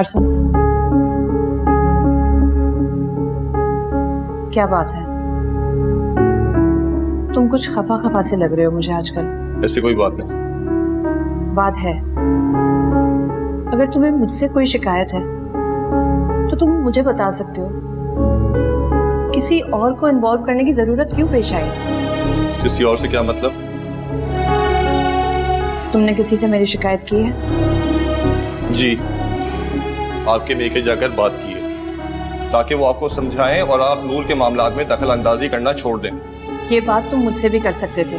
अरसम, क्या बात है? तुम कुछ खफा खफा से लग रहे हो मुझे आजकल। ऐसी कोई बात नहीं। बात है। अगर तुम्हें मुझसे कोई शिकायत है तो तुम मुझे बता सकते हो। किसी और को इन्वॉल्व करने की जरूरत क्यों पेश आई? किसी और से क्या मतलब? तुमने किसी से मेरी शिकायत की है? जी, आपके मेके जाकर बात की है ताकि वो आपको समझाएं और आप नूर के मामलात में दखल अंदाजी करना छोड़ दें। ये बात तुम मुझसे भी कर सकते थे।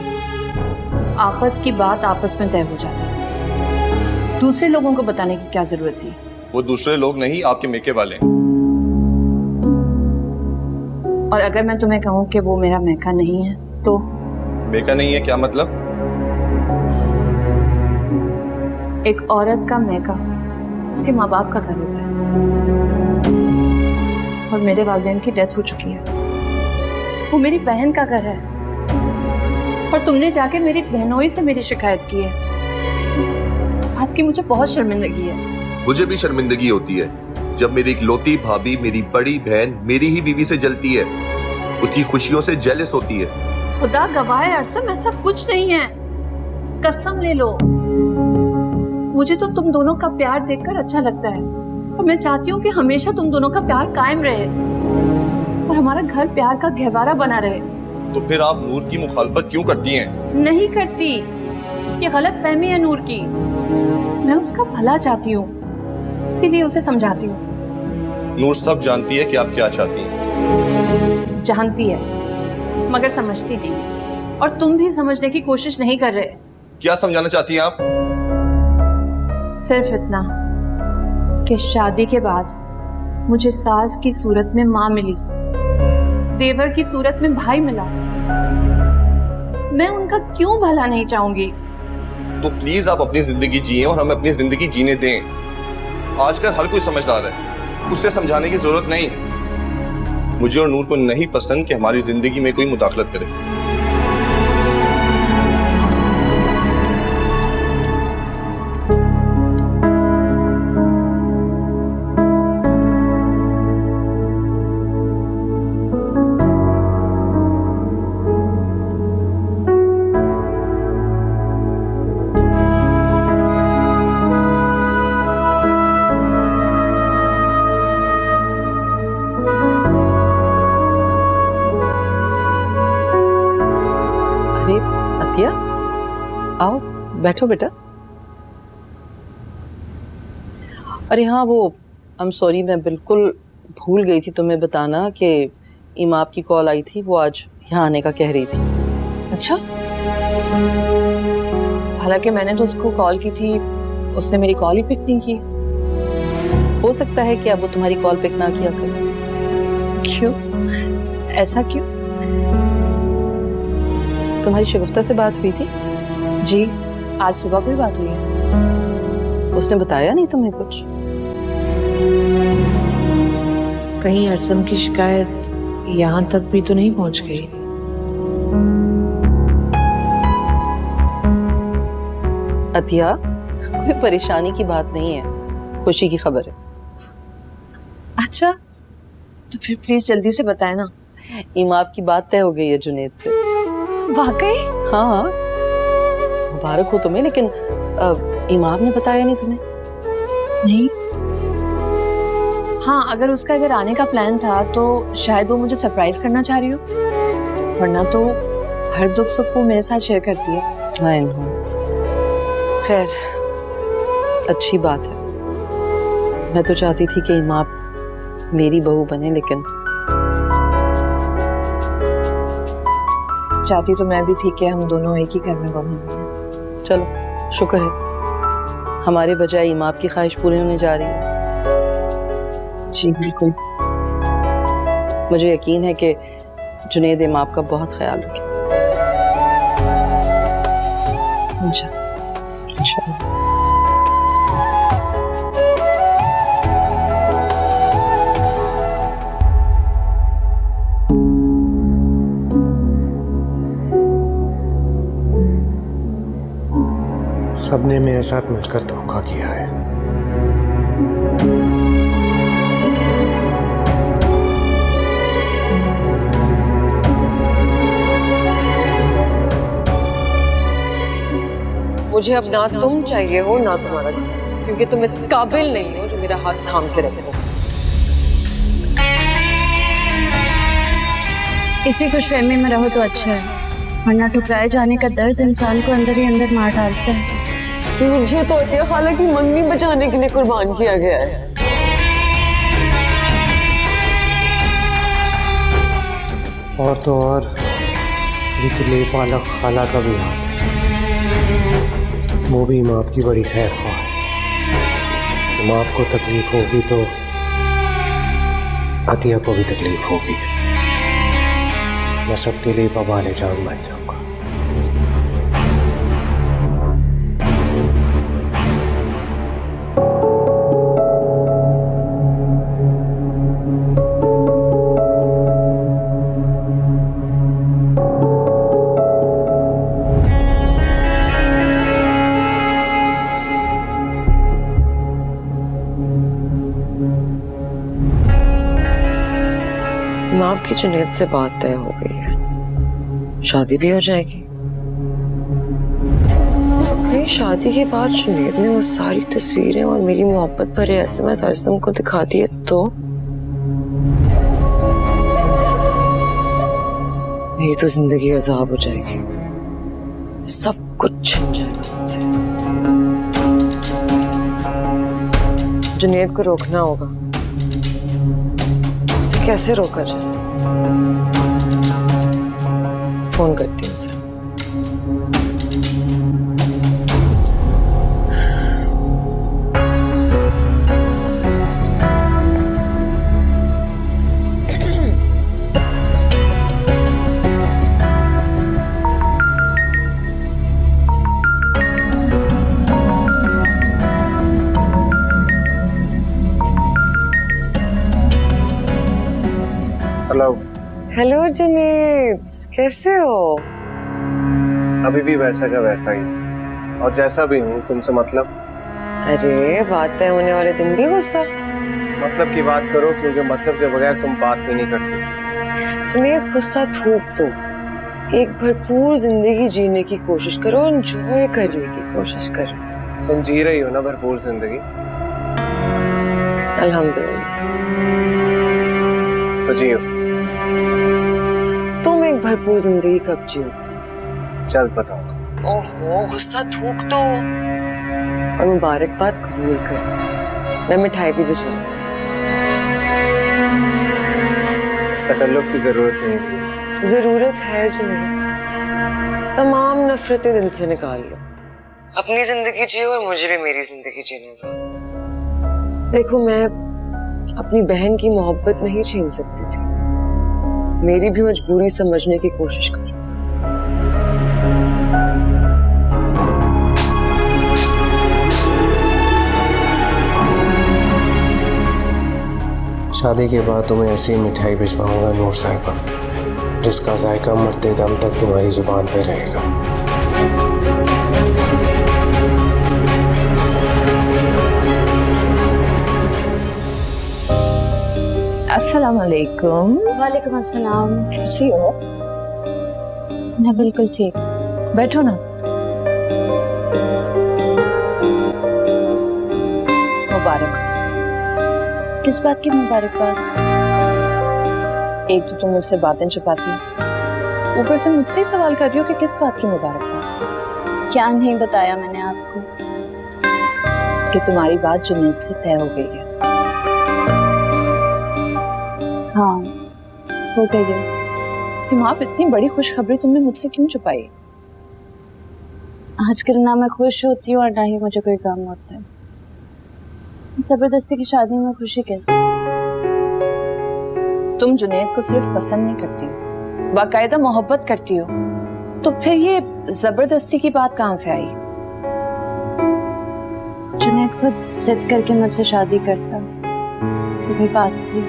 आपस की बात आपस में तय हो जाती। दूसरे लोगों को बताने की क्या जरूरत थी? वो दूसरे लोग नहीं, आपके मेके वाले हैं। और अगर मैं तुम्हें कहूँ कि वो मेरा मेका नहीं है तो? मेका नहीं है क्या मतलब? एक औरत का मेका उसके माँ बाप का घर होता है, और मेरे वालिदैन की डेथ हो चुकी है। वो मेरी बहन का घर है, और तुमने जाके मेरी बहनोई से मेरी शिकायत की है। इस बात की मुझे बहुत शर्मिंदगी है। मुझे भी शर्मिंदगी होती है जब मेरी इकलौती भाभी, मेरी बड़ी बहन मेरी ही बीवी से जलती है, उसकी खुशियों से जेलस होती है। खुदा गवाह है अरसम, ऐसा कुछ नहीं है। कसम ले लो। मुझे तो तुम दोनों का प्यार देखकर अच्छा लगता है, और मैं चाहती हूँ कि हमेशा तुम दोनों का प्यार कायम रहे और हमारा घर प्यार का गहवारा बना रहे। तो फिर आप नूर की मुखालफत क्यों करती हैं? नहीं करती, ये गलत फहमी है नूर की। मैं उसका भला चाहती हूँ, इसीलिए उसे समझाती हूँ। नूर सब जानती है कि आप क्या चाहती हैं। जानती है मगर समझती नहीं, और तुम भी समझने की कोशिश नहीं कर रहे। क्या समझाना चाहती हैं आप? सिर्फ इतना कि शादी के बाद मुझे सास की सूरत में माँ मिली, देवर की सूरत में भाई मिला। मैं उनका क्यों भला नहीं चाहूंगी? तो प्लीज आप अपनी जिंदगी जिए और हमें अपनी जिंदगी जीने दें। आजकल हर कोई समझदार है, उससे समझाने की जरूरत नहीं। मुझे और नूर को नहीं पसंद कि हमारी जिंदगी में कोई मुदाखलत करे। अतिया, आओ बैठो बेटा। अरे हाँ, वो आई एम सॉरी, मैं बिल्कुल भूल गई थी तुम्हें बताना कि इमाम की कॉल आई थी, वो आज यहाँ आने का कह रही थी। अच्छा, हालांकि मैंने तो उसको कॉल की थी, उसने मेरी कॉल ही पिक नहीं की। हो सकता है कि अब वो तुम्हारी कॉल पिक ना किया करे। क्यों? ऐसा क्यों? तुम्हारी शगुफ्ता से बात हुई थी? जी, आज सुबह कोई बात हुई है। उसने बताया नहीं तुम्हें कुछ? कहीं अरसम की शिकायत यहाँ तक भी तो नहीं पहुँच गई? अतिया, कोई परेशानी की बात नहीं है, खुशी की खबर है। अच्छा, तो फिर प्लीज जल्दी से बताए ना। इमाम की बात तय हो गई है जुनेद से। वाकई? हाँ, मुबारक हो तुम्हें, लेकिन इमाम ने बताया नहीं तुम्हें? नहीं। हाँ, अगर उसका इधर आने का प्लान था तो शायद वो मुझे सरप्राइज करना चाह रही हो, वरना तो हर दुख सुख वो मेरे साथ शेयर करती है। I know. खैर, अच्छी बात है। मैं तो चाहती थी कि इमाम मेरी बहू बने, लेकिन चाहती तो मैं भी थी कि हम दोनों एक ही घर में बने हैं। चलो, शुक्र है हमारे बजाय इमाम की ख्वाहिश पूरी होने जा रही है। जी बिल्कुल। मुझे यकीन है कि जुनेद इमाम का बहुत ख्याल रखें। इंशाअल्लाह। सबने मेरे साथ मिलकर धोखा किया है। मुझे अब ना तुम चाहिए हो ना तुम्हारा घर, क्योंकि तुम इस काबिल नहीं हो जो मेरा हाथ थाम के रखो। इसी खुशफहमी में रहो तो अच्छा है, वरना ठुकराए जाने का दर्द इंसान को अंदर ही अंदर मार डालता है। मुझे तो अतिया खाला की मंगनी बचाने के लिए कुर्बान किया गया है। और तो और इनके लिए पालक खाला का भी हाथ है, वो भी इमाम की बड़ी खैर ख्वाह है। इमाम को तकलीफ होगी तो अतिया को भी तकलीफ होगी। मैं सबके लिए वबाले जान बन जाऊंगा। इमाम की जुनैद से बात तय हो गई है, शादी भी हो जाएगी। कहीं शादी के बाद जुनैद ने वो सारी तस्वीरें और मेरी मोहब्बत भरे SMS अरसम को दिखा दिए तो मेरी तो जिंदगी अजाब हो जाएगी, सब कुछ छिन जाएगा मुझसे। जुनैद को रोकना होगा, उसे कैसे रोका जाए? फोन करती हूँ उसे। हेलो। हेलो जुनैद, कैसे हो? अभी भी वैसा का वैसा ही, और जैसा भी हूँ तुमसे मतलब। अरे बात तय होने वाले दिन भी गुस्सा? मतलब की बात करो, क्योंकि मतलब के बगैर तुम बात भी नहीं करती। जुनैद गुस्सा थूक दो, एक भरपूर जिंदगी जीने की कोशिश करो, एंजॉय करने की कोशिश करो। तुम जी रही हो ना भरपूर जिंदगी? अल्हम्दुलिल्लाह। तो जियो। तुम एक भरपूर जिंदगी कब जियोगे? जल्द बताऊंगा। ओहो, गुस्सा थूक दो और मुबारकबाद कबूल कर। मैं मिठाई भी भिजवाती हूँ। इस तकल्लुफ की जरूरत नहीं थी। जरूरत है जुनैद, तमाम नफरतें दिल से निकाल लो, अपनी जिंदगी जियो और मुझे भी मेरी जिंदगी जीने दो। देखो, मैं अपनी बहन की मोहब्बत नहीं छीन सकती थी, मेरी भी मजबूरी समझने की कोशिश करो। शादी के बाद तुम्हें ऐसी मिठाई भिजवाऊंगा नूर साहिबा, जिसका जायका मरते दम तक तुम्हारी जुबान पे रहेगा। अस्सलाम वालेकुम। वालेकुम अस्सलाम। कैसी हो? मैं बिल्कुल ठीक। बैठो ना। मुबारक। किस बात की मुबारकबाद? एक तो तुम मुझसे बातें छुपाती हो, ऊपर से मुझसे ही सवाल कर रही हो कि किस बात की मुबारकबाद। क्या नहीं बताया मैंने आपको कि तुम्हारी बात जुनैद से तय हो गई है। हाँ, हो गई है। तुम आप इतनी बड़ी खुशखबरी तुमने मुझसे क्यों छुपाई? आजकल ना मैं खुश होती हूँ और ना ही मुझे कोई काम होता है। जबरदस्ती की शादी में खुशी कैसे? तुम जुनैद को सिर्फ पसंद नहीं करती हो, बाकायदा मोहब्बत करती हो, तो फिर ये जबरदस्ती की बात कहाँ से आई? जुनैद खुद जिद करके मुझसे शादी करता तो कोई बात थी।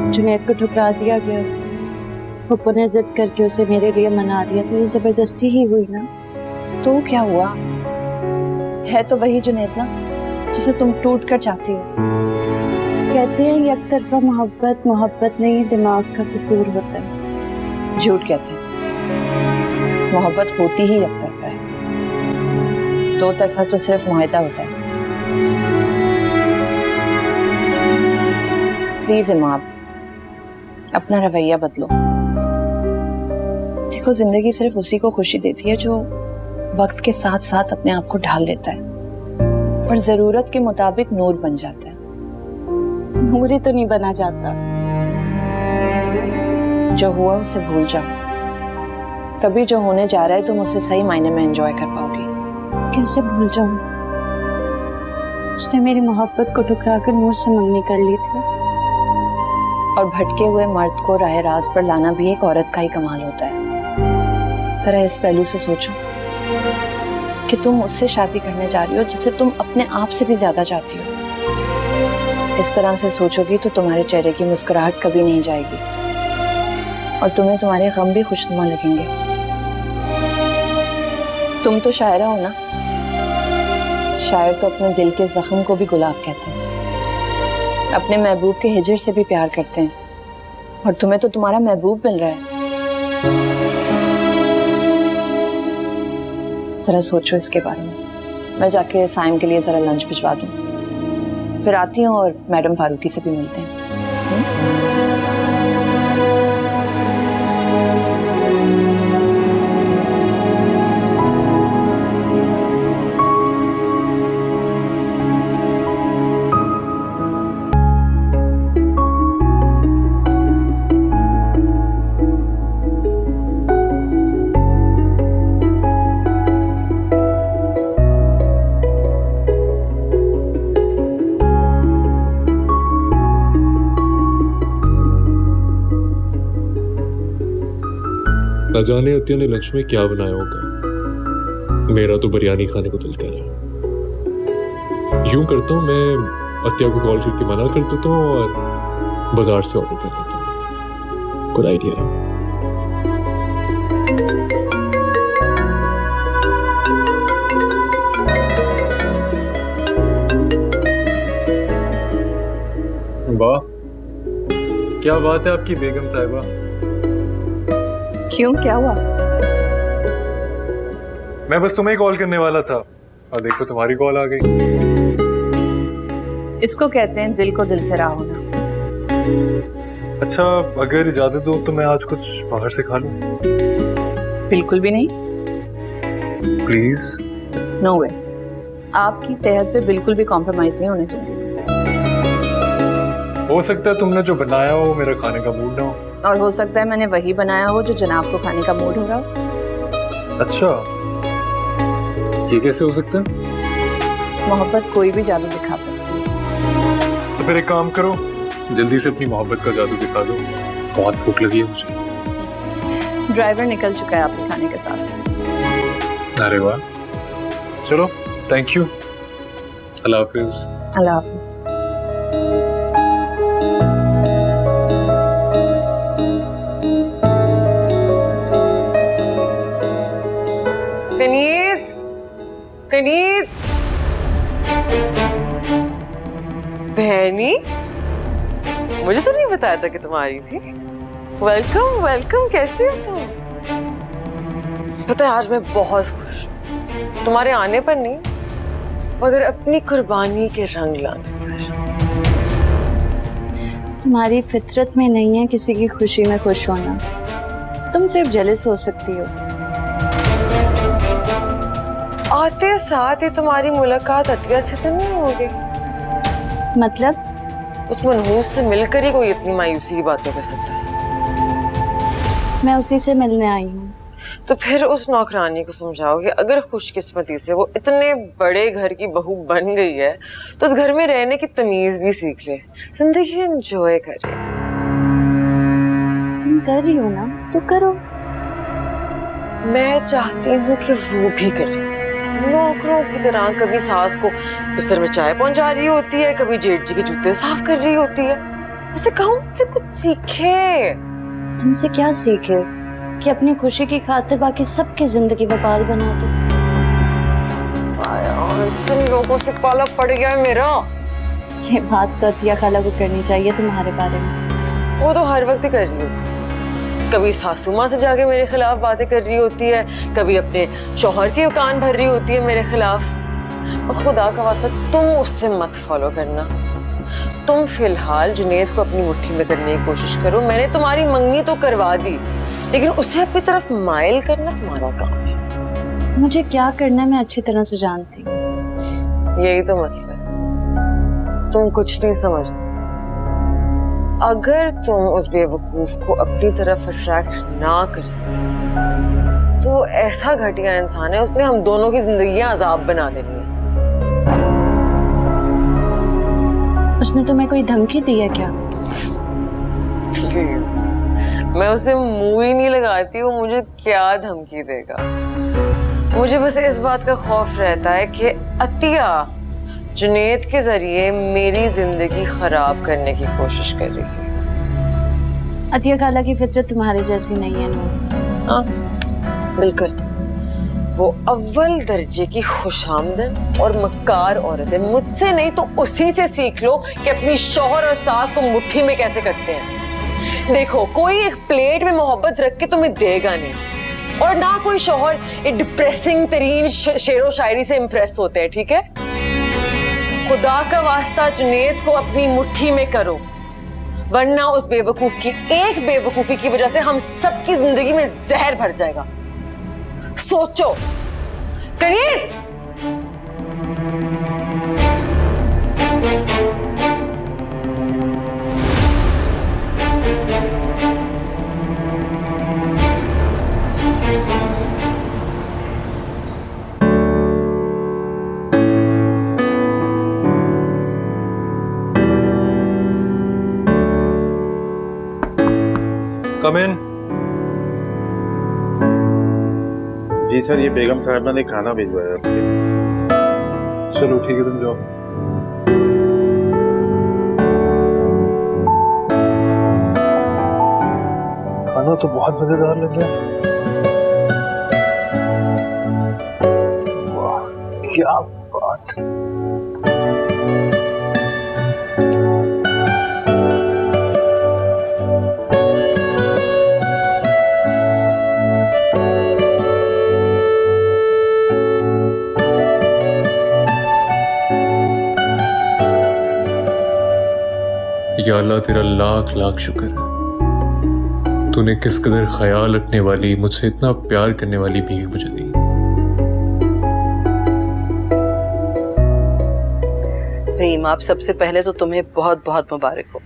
जुनैद को ठुकरा दिया गया, पप्पू ने जिद करके उसे मेरे लिए मना लिया, तो ये जबरदस्ती ही हुई ना। तो क्या हुआ? है तो वही जुनैद ना जिसे तुम टूट कर चाहती हो। कहते हैं एक तरफा मोहब्बत मोहब्बत नहीं, दिमाग का फितूर होता है। झूठ कहते हैं, मोहब्बत होती ही एक तरफा है। दो तरफा तो सिर्फ मुआहदा होता है। प्लीज इमाम, अपना रवैया बदलो। देखो, जिंदगी सिर्फ उसी को खुशी देती है जो वक्त के साथ साथ अपने आप को ढाल लेता है और जरूरत के मुताबिक नूर बन जाता है। नूर ही तो नहीं बना जाता। जो हुआ उसे भूल जाओ। कभी जो होने जा रहा है तुम उसे सही मायने में एंजॉय कर पाओगी। कैसे भूल जाऊं? उसने मेरी मोहब्बत को ठुकराकर नूर से मंगनी कर ली थी। और भटके हुए मर्द को राह राज पर लाना भी एक औरत का ही कमाल होता है। जरा इस पहलू से सोचो कि तुम उससे शादी करने जा रही हो जिसे तुम अपने आप से भी ज्यादा चाहती हो। इस तरह से सोचोगी तो तुम्हारे चेहरे की मुस्कुराहट कभी नहीं जाएगी और तुम्हें तुम्हारे गम भी खुशनुमा लगेंगे। तुम तो शायरा हो ना। शायर तो अपने दिल के जख्म को भी गुलाब कहते हैं, अपने महबूब के हिजर से भी प्यार करते हैं, और तुम्हें तो तुम्हारा महबूब मिल रहा है। जरा सोचो इसके बारे में। मैं जाके साइम के लिए जरा लंच भिजवा दूं, फिर आती हूँ और मैडम फारूकी से भी मिलते हैं। न जाने अत्या ने लंच में क्या बनाया होगा। मेरा तो बिरयानी खाने को दिल कर रहा है। यूं करता हूँ, मैं अत्या को कॉल करके मना कर देता हूँ और बाजार से ऑर्डर कर लेता हूँ। गुड आइडिया है। वाह, क्या बात है आपकी बेगम साहिबा। क्यों, क्या हुआ? मैं बस तुम्हें कॉल करने वाला था और देखो तुम्हारी कॉल आ गई। इसको कहते हैं दिल को दिल से राह होना। अच्छा, अगर इजाजत दो तो मैं आज कुछ बाहर से खा लूं? बिल्कुल भी नहीं। प्लीज। नो वे। आपकी सेहत पे बिल्कुल भी कॉम्प्रोमाइज नहीं होने दूंगी। हो सकता है तुमने जो बनाया हो मेरा खाने का मूड ना हो, और हो सकता है मैंने वही बनाया हो जो जनाब को खाने का मूड हो रहा हो। अच्छा, ये कैसे हो सकता है? मोहब्बत कोई भी जादू दिखा सकती है। तो फिर एक काम करो, जल्दी से अपनी मोहब्बत का जादू दिखा दो। बहुत भूख लगी है मुझे। ड्राइवर निकल चुका है आपके खाने के साथ। अरे वाह, चलो, थैंक यू। अल्लाह हाफिज। अल्लाह हाफिज। कनीज, कनीज, बहनी, मुझे तो नहीं बताया था कि तुम आ रही थी। वेलकम वेलकम, कैसे हो तुम? पता है आज मैं बहुत खुश हूँ, तुम्हारे आने पर नहीं मगर अपनी कुर्बानी के रंग लाने पर। तुम्हारी फितरत में नहीं है किसी की खुशी में खुश होना। तुम सिर्फ जेलस हो सकती हो। आते साथ ही तुम्हारी मुलाकात अतिया से तो नहीं होगी? मतलब? उस मनहूस से मिलकर ही कोई इतनी मायूसी की बातें कर सकता है। मैं उसी से मिलने आई हूँ। तो फिर उस नौकरानी को समझाओ कि अगर खुशकिस्मती से वो इतने बड़े घर की बहू बन गई है तो उस घर में रहने की तमीज भी सीख ले, जिंदगी एंजॉय करे। तुम कर रही हो ना, तो करो। मैं चाहती हूँ कि वो भी करे। नौकरों की तरह कभी सास को बिस्तर में चाय पहुंचा रही होती है, कभी जेठ जी के जूते साफ कर रही होती है। उसे कहूँ मुझसे कुछ सीखे। तुमसे क्या सीखे कि अपनी खुशी की खातिर बाकी सबकी जिंदगी वबाल बना दो। तुम लोगों से पाला पड़ गया है मेरा। ये बात तो अतिया खाला को करनी चाहिए तुम्हारे बारे में। वो तो हर वक्त ही कर रही होती। कभी सासू माँ से जाके मेरे खिलाफ बातें कर रही होती है, कभी अपने शौहर के कान भर रही होती है मेरे खिलाफ। और खुदा का वास्ता तुम उससे मत फॉलो करना। तुम फिलहाल जुनेद को अपनी मुट्ठी में करने की कोशिश करो। मैंने तुम्हारी मंगनी तो करवा दी, लेकिन उसे अपनी तरफ माइल करना तुम्हारा काम है। मुझे क्या करना है मैं अच्छी तरह से जानती हूँ। यही तो मसला है, तुम कुछ नहीं समझती। अगर तुम उस बेवकूफ को अपनी तरफ अट्रैक्ट ना कर सके तो ऐसा घटिया इंसान है, उसने हम दोनों की जिंदगियां अजाब बना देनी है। उसने तुम्हें कोई धमकी दी है क्या? प्लीज, मैं उसे मुंह ही नहीं लगाती हूँ, मुझे क्या धमकी देगा। मुझे बस इस बात का खौफ रहता है कि अतिया जुनेद के जरिए मेरी जिंदगी खराब करने की कोशिश कर रही है। अतिया खाला की फितरत तुम्हारी जैसी नहीं है नूर। हाँ बिल्कुल, वो अव्वल दर्जे की खुशामदन और मक्कार औरत है। मुझसे नहीं तो उसी से सीख लो कि अपनी शौहर और सास को मुट्ठी में कैसे करते हैं। देखो, कोई एक प्लेट में मोहब्बत रख के तुम्हें देगा नहीं, और ना कोई शौहर एक डिप्रेसिंग तरीन शेरो शायरी से इम्प्रेस होते हैं, ठीक है? खुदा का वास्ता जुनेद को अपनी मुट्ठी में करो, वरना उस बेवकूफ की एक बेवकूफी की वजह से हम सबकी जिंदगी में जहर भर जाएगा। सोचो कनीज। कम इन। जी सर, ये बेगम साहबा ने खाना भिजवाया आपके। चलो ठीक है, तुम जाओ। खाना तो बहुत मजेदार लग रहा है। वाह क्या बात। या अल्लाह, तेरा लाख लाख शुक्र है, तूने किस कदर ख्याल रखने वाली, मुझसे इतना प्यार करने वाली बीवी मुझे दी। भाई आप सबसे पहले तो तुम्हें बहुत बहुत मुबारक हो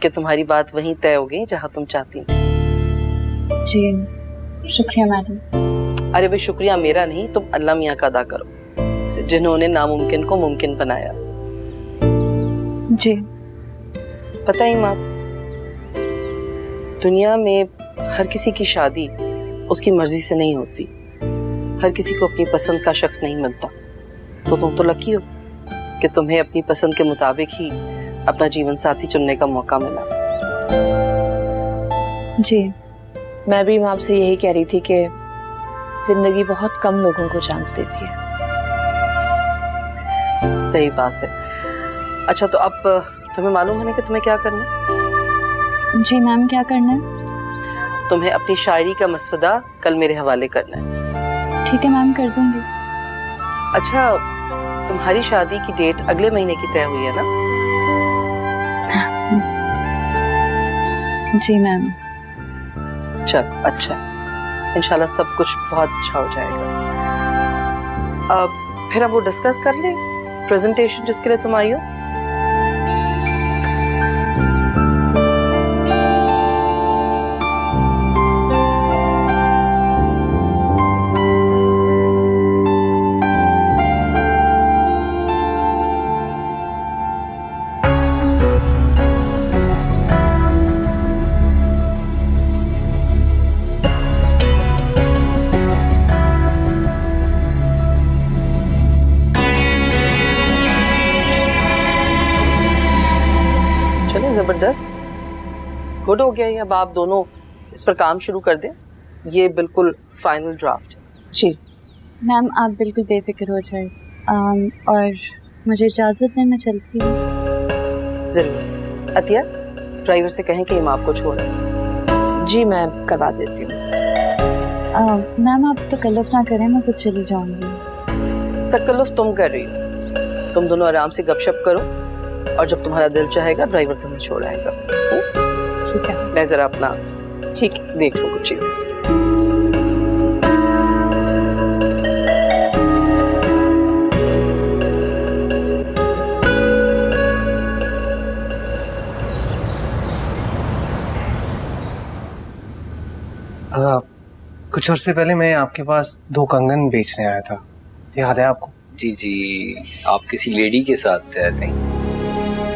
कि तुम्हारी बात वहीं तय हो गई जहां तुम चाहती। जी शुक्रिया मैडम। अरे भाई शुक्रिया मेरा नहीं, तुम अल्लाह मियाँ का अदा करो जिन्होंने नामुमकिन को मुमकिन बनाया। जी पता ही माँ, दुनिया में हर किसी की शादी उसकी मर्जी से नहीं होती, हर किसी को अपनी पसंद का शख्स नहीं मिलता। तो तुम तो लकी हो कि तुम्हें अपनी पसंद के मुताबिक ही अपना जीवन साथी चुनने का मौका मिला। जी मैं भी आपसे यही कह रही थी कि जिंदगी बहुत कम लोगों को चांस देती है। सही बात है। अच्छा तो अब तुम्हें मालूम है ना कि तुम्हें क्या करना है? जी मैम, क्या करना है? तुम्हें अपनी शायरी का मसवदा कल मेरे हवाले करना है। ठीक है मैम, कर दूंगी। अच्छा, तुम्हारी शादी की डेट अगले महीने की तय हुई है ना? जी मैम। चल अच्छा, इंशाल्लाह सब कुछ बहुत अच्छा हो जाएगा। अब फिर हम वो डिस्कस कर लें, प्रेजेंटेशन जिसके लिए तुम आई हो। जबरदस्त, गुड हो गया। अब आप दोनों इस पर काम शुरू कर दें। ये बिल्कुल फाइनल ड्राफ्ट। जी मैम, आप बिल्कुल बेफिक्र हो जाए। और मुझे इजाजत दें, मैं चलती हूँ। जरूर। अतिया, ड्राइवर से कहें कि इमाम को छोड़े। जी मैं करवा देती हूँ। मैम आप तकल्लुफ ना करें, मैं कुछ चली जाऊंगी। तकल्लुफ तुम कर रही हो, तुम दोनों आराम से गपशप करो और जब तुम्हारा दिल चाहेगा ड्राइवर तुम्हें छोड़ आएगा। ठीक है। मैं जरा अपना ठीक है। देख लो कुछ चीजें। कुछ अर्से पहले मैं आपके पास 2 कंगन बेचने आया था, याद है आपको? जी जी, आप किसी लेडी के साथ थे आई थिंक।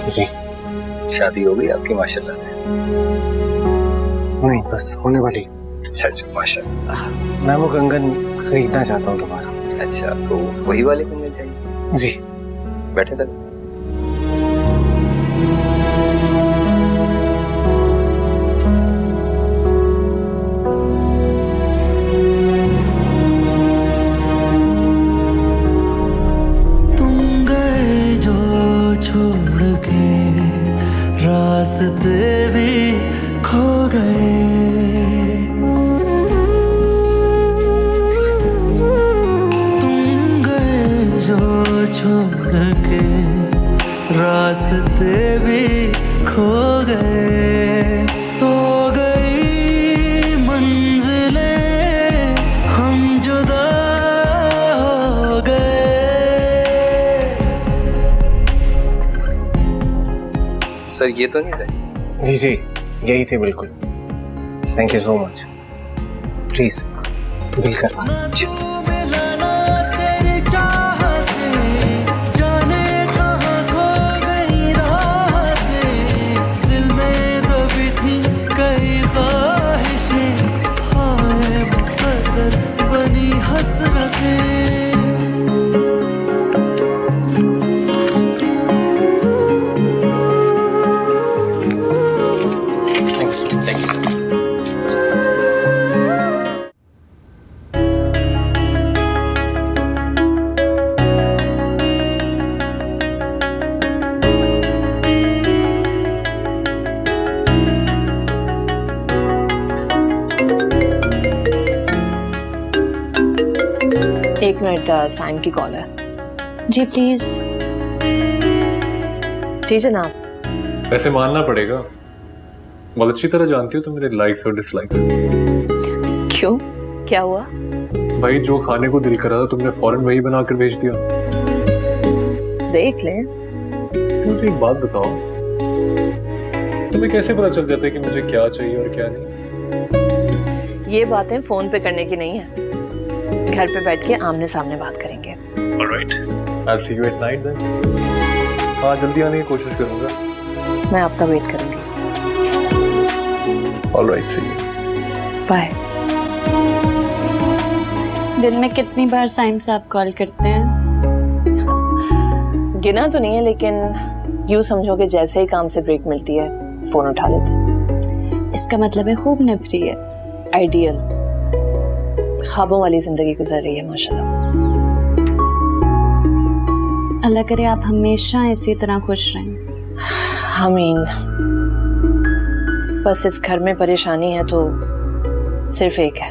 जी। शादी हो गई आपकी माशाल्लाह से? नहीं, बस होने वाली। अच्छा अच्छा, माशाल्लाह। मैं वो कंगन खरीदना चाहता हूँ दोबारा। अच्छा, तो वही वाले कंगन चाहिए? जी। बैठे सर। रास्ते भी खो गए, तुम गए जो छोड़ के, रास्ते भी खो गए, सो गई मंजिलें, हम जुदा हो गए। सर ये तो नहीं थे? जी जी, यही थे बिल्कुल। Thank you so much. Please bill करवा। दिल में दबी थी कई ख्वाहिशें, हाय मुक़द्दर बनी हसरतें। एक मिनट, साइम की कॉल है। जी प्लीज। जी जनाब। वैसे मानना पड़ेगा, बहुत अच्छी तरह जानती हो तुम मेरे लाइक्स और डिसलाइक्स। क्यों, क्या हुआ? भाई जो खाने को दिल करा था तुमने फौरन वही बनाकर भेज दिया। देख लें। मुझे एक बात बताओ, तुम्हें कैसे पता चल जाता है कि मुझे क्या चाहिए और क्या नहीं? ये बातें फोन पे करने की नहीं है, घर पे बैठ के आमने सामने बात करेंगे। Alright, I'll see you at night then. हाँ, जल्दी आने की कोशिश करूँगा। मैं आपका वेट करूंगी। Alright, see you. बाय। दिन में कितनी बार साइम साहब कॉल करते हैं? गिना तो नहीं है, लेकिन यूं समझो कि जैसे ही काम से ब्रेक मिलती है फोन उठा लेते। इसका मतलब है खूब निभरी है। आइडियल, ख्वाबों वाली जिंदगी गुजर रही है माशाल्लाह। अल्लाह करे आप हमेशा इसी तरह खुश रहें। आमीन। बस इस घर में परेशानी है तो सिर्फ एक है।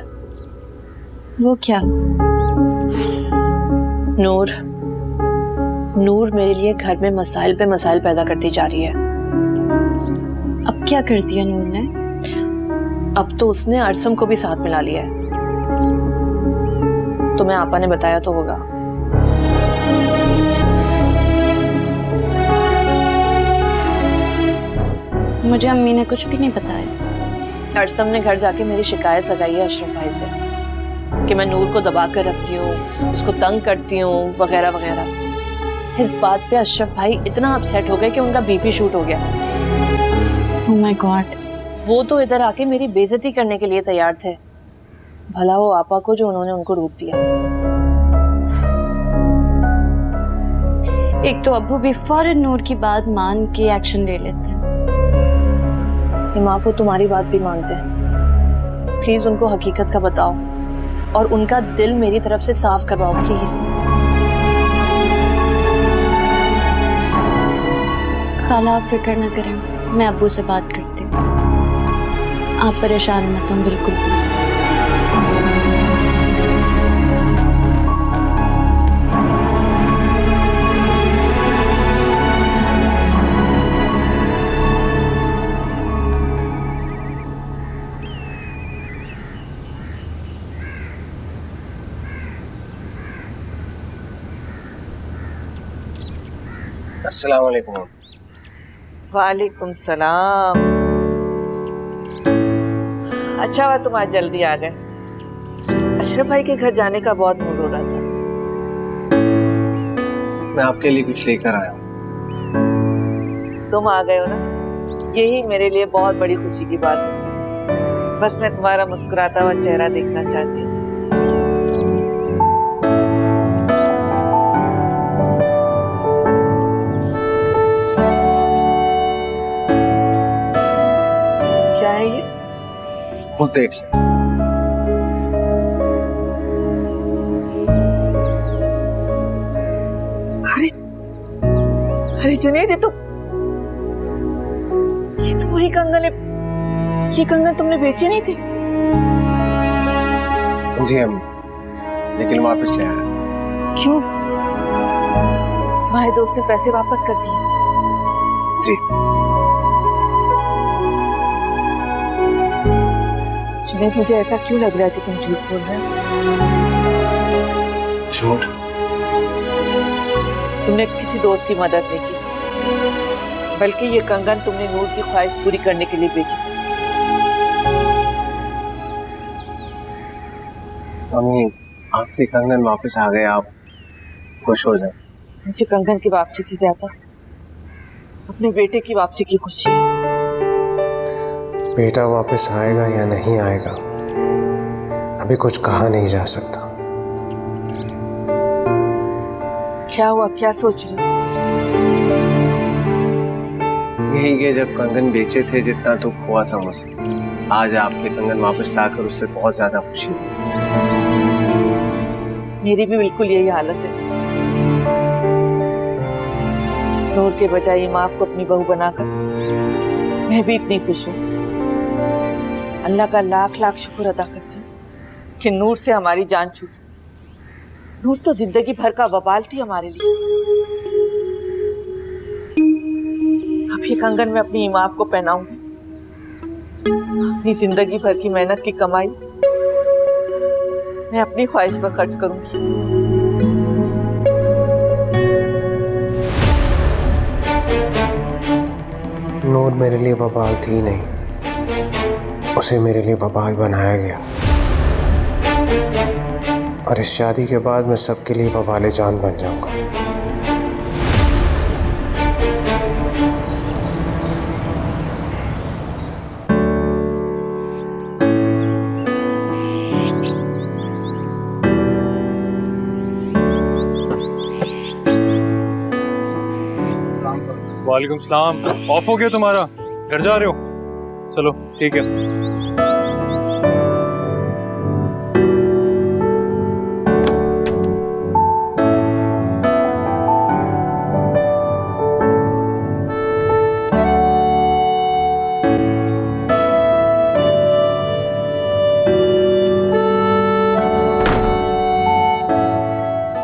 वो क्या? नूर। नूर मेरे लिए घर में मसाइल पे मसाइल पैदा करती जा रही है। अब क्या कर दिया नूर ने? अब तो उसने अरसम को भी साथ मिला लिया है। तुम्हें आपा ने बताया तो होगा। मुझे अम्मी ने कुछ भी नहीं बताया। अरसम ने घर जाके मेरी शिकायत लगाई है अशरफ भाई से कि मैं नूर को दबा कर रखती हूँ, उसको तंग करती हूँ वगैरह वगैरह। इस बात पे अशरफ भाई इतना अपसेट हो गए कि उनका बीपी शूट हो गया। Oh my God. वो तो इधर आके मेरी बेइज्जती करने के लिए तैयार थे, भला वो आपा को जो उन्होंने उनको रोक दिया। एक तो अब्बू भी फौरन नूर की बात मान के एक्शन ले लेते हैं। माँ को तुम्हारी बात भी मानते हैं। प्लीज उनको हकीकत का बताओ और उनका दिल मेरी तरफ से साफ करवाओ प्लीज। खाला आप फिक्र ना करें, मैं अब्बू से बात करती हूँ। आप परेशान मत हो बिल्कुल भी। अस्सलाम वालेकुम। वालेकुम सलाम। अच्छा हुआ तुम आज जल्दी आ गए। अशरफ भाई के घर जाने का बहुत मूड हो रहा था। मैं आपके लिए कुछ लेकर आया हूँ। तुम आ गए हो ना, यही मेरे लिए बहुत बड़ी खुशी की बात है। बस मैं तुम्हारा मुस्कुराता हुआ चेहरा देखना चाहती हूँ। क्या है ये? खुद देख ले। अरे अरे जुनैद, ये तो वही कंगन है। ये कंगन तुमने बेची नहीं थी? जी अम्मी, लेकिन वापस ले आया। क्यों? तुम्हारे दोस्त ने पैसे वापस कर दिए? जी। जुनैद, मुझे ऐसा क्यों लग रहा है कि तुम झूठ बोल रहे हो? झूठ? तुमने किसी दोस्त की मदद नहीं की, बल्कि ये कंगन तुमने नूर की ख्वाहिश पूरी करने के लिए बेची थी। अम्मी, आपके कंगन वापस आ गए, आप खुश हो जाए। मुझे कंगन की वापसी से ज्यादा अपने बेटे की वापसी की खुशी है। बेटा वापस आएगा या नहीं आएगा अभी कुछ कहा नहीं जा सकता। क्या हुआ, क्या सोच रहे हो? यही कि जब कंगन बेचे थे जितना दुख हुआ था मुझे, आज आपके कंगन वापस लाकर उससे बहुत ज्यादा खुशी हुई। मेरी भी बिल्कुल यही हालत है। नूर के बजाय इमाम को अपनी बहू बनाकर मैं भी इतनी खुश हूँ। अल्लाह का लाख लाख शुक्र अदा करती हूँ कि नूर से हमारी जान छूटी। नूर तो जिंदगी भर का वबाल थी हमारे लिए। अब ये कंगन मैं अपनी इमाम को पहनाऊंगी। अपनी जिंदगी भर की मेहनत की कमाई मैं अपनी ख्वाहिश पर खर्च करूंगी। नूर मेरे लिए वबाल थी नहीं, उसे मेरे लिए वबाल बनाया गया। और इस शादी के बाद मैं सबके लिए वबाले जान बन जाऊंगा। वालेकुम सलाम। ऑफ हो गया तुम्हारा? घर जा रहे हो? चलो ठीक है।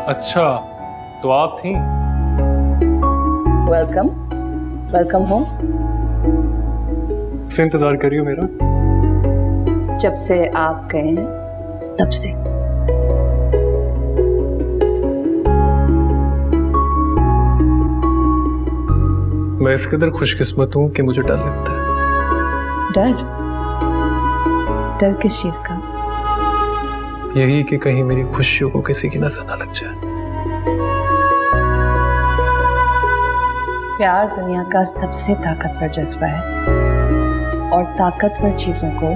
अच्छा, तो आप थी? Welcome, welcome home. से इंतजार कर रही हो मेरा? जब से आप गए हैं तब से। मैं इस कदर खुशकिस्मत हूं कि मुझे डर लगता है। डर? डर किस चीज का? यही कि कहीं मेरी खुशियों को किसी की नजर ना लग जाए। प्यार दुनिया का सबसे ताकतवर जज्बा है और ताकतवर चीजों को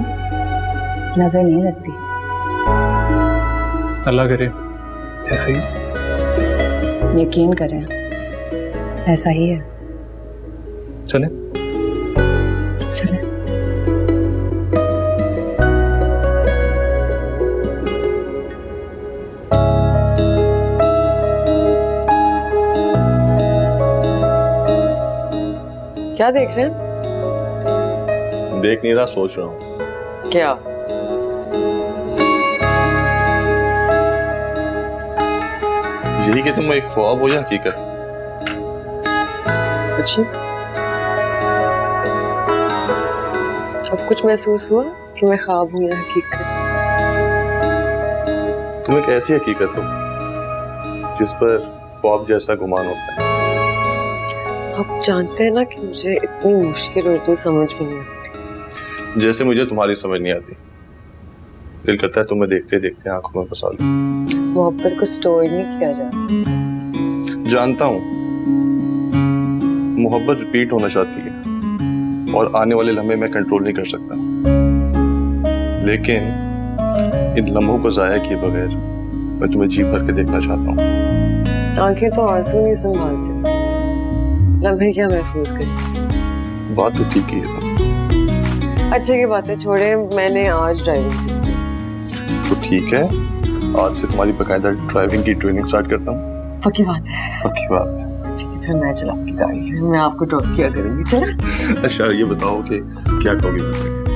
नजर नहीं लगती। अल्लाह करे ऐसे ही। यकीन करें, ऐसा ही है। चले? चले। क्या देख रहे हैं? देख नहीं रहा, सोच रहा हूँ। क्या? यही कि तुम एक ख्वाब हो या हकीकत? कुछ नहीं। अब कुछ महसूस हुआ कि मैं ख्वाब हूं या हकीकत? तुम एक ऐसी हकीकत हो जिस पर ख्वाब जैसा गुमान होता है। आप जानते हैं ना कि मुझे इतनी मुश्किल उर्दू समझ में नहीं आती। जैसे मुझे तुम्हारी समझ नहीं आती। दिल करता है तुम्हें देखते देखते आंखों में बसा लूं। मोहब्बत को स्टोर नहीं किया जा सकता। जानता हूं मोहब्बत रिपीट होना चाहती है और आने वाले लम्हे मैं कंट्रोल नहीं कर सकता, लेकिन इन लम्हों को जाया किए बगैर मैं तुम्हें जी भर के देखना चाहता हूँ। आंखें तो आंसू नहीं संभाल सकती, लम्हे क्या महफूज करें। बात तो ठीक ही है तुम। अच्छे की बातें छोड़े, मैंने आज ड्राइविंग सीखी। तो ठीक है, आज से तुम्हारी बकायदा ड्राइविंग की ट्रेनिंग स्टार्ट करता हूँ। पक्की बात है? पक्की बात है। ठीक है, फिर मैं चलाऊंगी गाड़ी, फिर मैं आपको ड्रॉप किया करूंगी। चलो। अच्छा ये बताओ कि क्या कहोगे?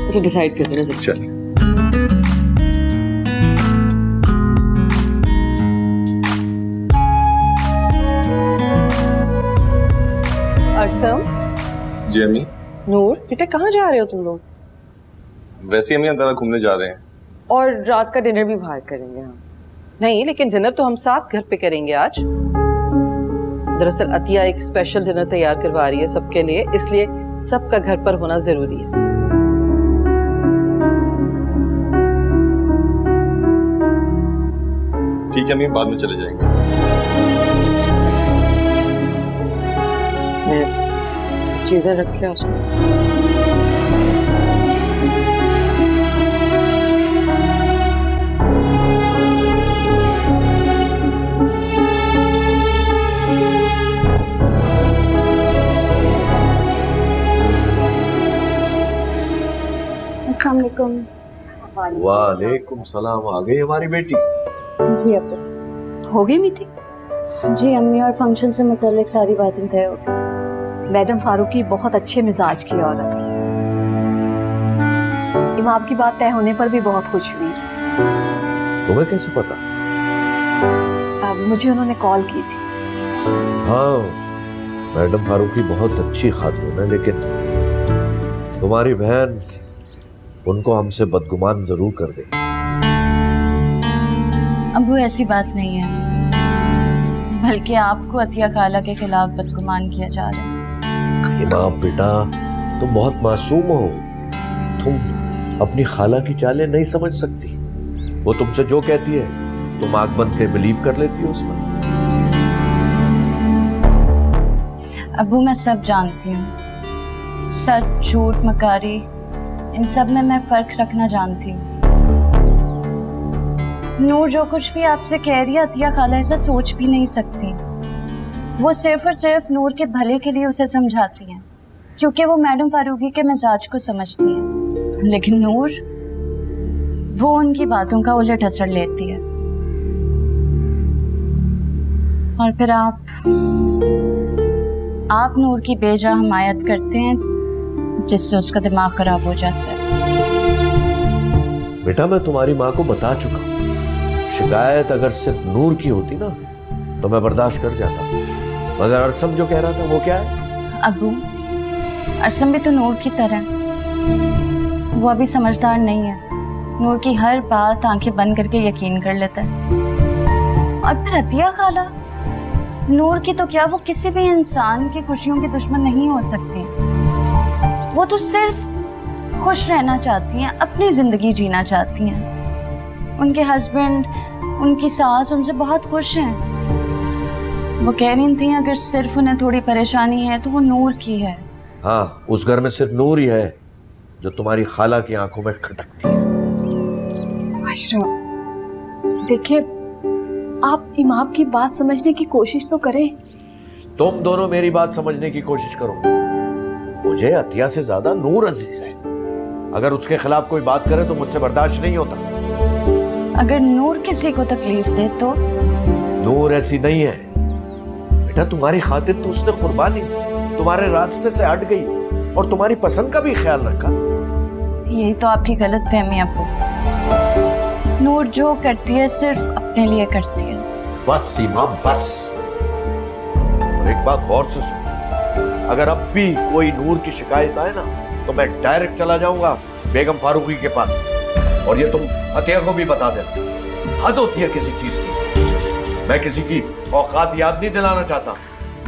अच्छा डिसाइड कर दो। चल। अरसम, जी अम्मी। नूर, बेटा कहाँ जा रहे हो तुम लोग? वैसे अम्मी अंदर घूमने जा रहे हैं। और रात का डिनर भी बाहर करेंगे हम। नहीं, लेकिन डिनर तो हम साथ घर पे करेंगे आज। दरअसल अतिया एक स्पेशल डिनर तैयार करवा रही है सबके लिए, इसलिए सबका घर पर होना जरूरी है। ठीक है अम्मी, बाद में चले जाएंगे। मैं चीजें रख के आ जाऊँ। वालेकुम सलाम। आ गई हमारी बेटी? जी अब हो गई मीटिंग? जी अम्मी, और फंक्शन से मुताल्लिक सारी बातें तय हो गई। मैडम फारूकी बहुत अच्छे मिजाज की औरत है। इमाम की बात तय होने पर भी बहुत खुश हुई। तुम्हें कैसे पता? मुझे उन्होंने कॉल की थी। हाँ, मैडम फारूकी बहुत अच्छी खातून है, लेकिन तुम्हारी बहन उनको हमसे बदगुमान जरूर कर दे। अब वो ऐसी बात नहीं है, बल्कि आपको अतिया खाला के खिलाफ बदगुमान किया जा रहा है। इमाम बेटा, तुम बहुत मासूम हो। तुम अपनी खाला की चालें नहीं समझ सकती। वो तुमसे जो कहती है तुम आंख बंद के बिलीव कर लेती हो उसमें। अबू मैं सब जानती हूँ, सच झूठ मकारी इन सब में मैं फर्क रखना जानती हूँ। नूर जो कुछ भी आपसे कह रही है, अतिया खाला ऐसा सोच भी नहीं सकती। वो सिर्फ और सिर्फ नूर के भले के लिए उसे समझाती हैं, क्योंकि वो मैडम फारूकी के मिजाज को समझती हैं। लेकिन नूर वो उनकी बातों का उलट असर लेती है। और फिर आप नूर की बेजा हमायत करते हैं, जिससे उसका दिमाग खराब हो जाता है। बेटा मैं तुम्हारी माँ को बता चुका हूँ, शिकायत अगर सिर्फ नूर की होती ना तो मैं बर्दाश्त कर जाता, मगर अरसम जो कह रहा था वो क्या है? अबू, अरसम भी तो नूर की तरह, वो अभी समझदार नहीं है। नूर की हर बात आंखें बंद करके यकीन कर लेता है। और फिर अतिया खाला, नूर की तो क्या, वो किसी भी इंसान की खुशियों की दुश्मन नहीं हो सकती। वो तो सिर्फ खुश रहना चाहती हैं, अपनी जिंदगी जीना चाहती हैं। उनके हस्बैंड, उनकी सास उनसे बहुत खुश हैं। वो कह रही थी अगर सिर्फ उन्हें थोड़ी परेशानी है तो वो नूर की है। हाँ, उस घर में सिर्फ नूर ही है जो तुम्हारी खाला की आंखों में खटकती है। देखिए, आप इमाम की बात समझने की कोशिश तो करें। तुम दोनों मेरी बात समझने की कोशिश करो। मुझे अतिया से ज्यादा नूर अजीज है। अगर उसके खिलाफ कोई बात करे तो मुझसे बर्दाश्त नहीं होता। अगर नूर किसी को तकलीफ दे तो? नूर ऐसी नहीं है बेटा, तुम्हारी खातिर तो उसने कुर्बानी दी, तुम्हारे रास्ते से हट गई और तुम्हारी पसंद का भी ख्याल रखा। यही तो आपकी गलत फहमी है अब्बू। नूर जो करती है सिर्फ अपने लिए करती है। बस सीमा बस। और एक बात गौर से सुन, अगर अब भी कोई नूर की शिकायत आए ना तो मैं डायरेक्ट चला जाऊंगा बेगम फारूकी के पास, और ये तुम अतिया को भी बता देना। हद होती है किसी चीज की। मैं किसी की औकात याद नहीं दिलाना चाहता।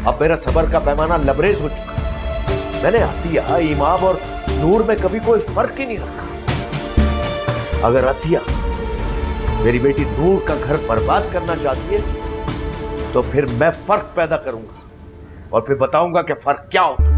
अब मेरा सबर का पैमाना लबरेज हो चुका। मैंने अतिया, इमाम और नूर में कभी कोई फर्क ही नहीं रखा। अगर अतिया मेरी बेटी नूर का घर बर्बाद करना चाहती है तो फिर मैं फर्क पैदा करूंगा और फिर बताऊंगा कि फर्क क्या होता है।